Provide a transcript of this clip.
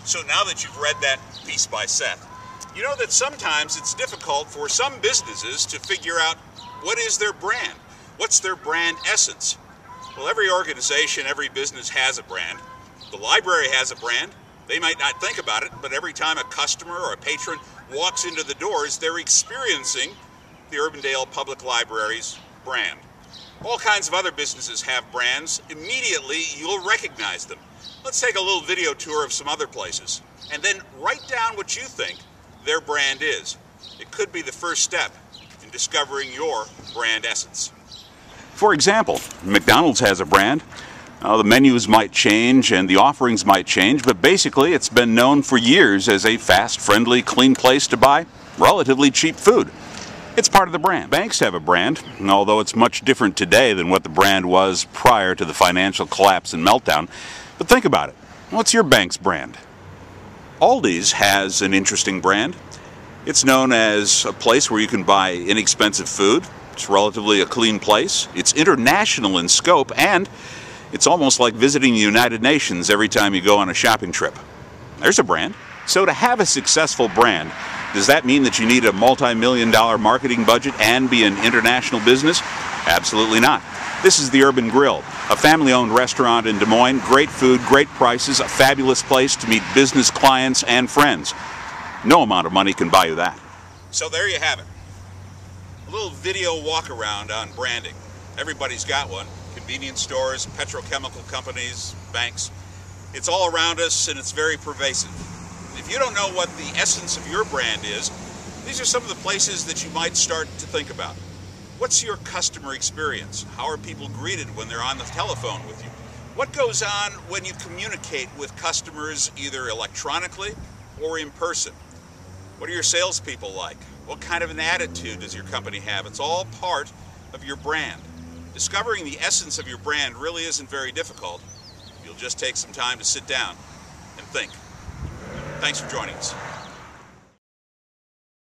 So now that you've read that piece by Seth, you know that sometimes it's difficult for some businesses to figure out what is their brand. What's their brand essence? Well, every organization, every business has a brand. The library has a brand. They might not think about it, but every time a customer or a patron walks into the doors, they're experiencing the Urbandale Public Library's brand. All kinds of other businesses have brands. Immediately, you'll recognize them. Let's take a little video tour of some other places, and then write down what you think their brand is. It could be the first step in discovering your brand essence. For example, McDonald's has a brand. The menus might change and the offerings might change, but basically it's been known for years as a fast, friendly, clean place to buy relatively cheap food. It's part of the brand. Banks have a brand, although it's much different today than what the brand was prior to the financial collapse and meltdown. But think about it. What's your bank's brand? Aldi's has an interesting brand. It's known as a place where you can buy inexpensive food. It's relatively a clean place. It's international in scope, and it's almost like visiting the United Nations every time you go on a shopping trip. There's a brand. So to have a successful brand, does that mean that you need a multi-million-dollar marketing budget and be an international business? Absolutely not. This is the Urban Grill, a family-owned restaurant in Des Moines. Great food, great prices, a fabulous place to meet business clients and friends. No amount of money can buy you that. So there you have it. A little video walk-around on branding. Everybody's got one. Convenience stores, petrochemical companies, banks. It's all around us and it's very pervasive. If you don't know what the essence of your brand is, these are some of the places that you might start to think about. What's your customer experience? How are people greeted when they're on the telephone with you? What goes on when you communicate with customers either electronically or in person? What are your salespeople like? What kind of an attitude does your company have? It's all part of your brand. Discovering the essence of your brand really isn't very difficult. You'll just take some time to sit down and think. Thanks for joining us.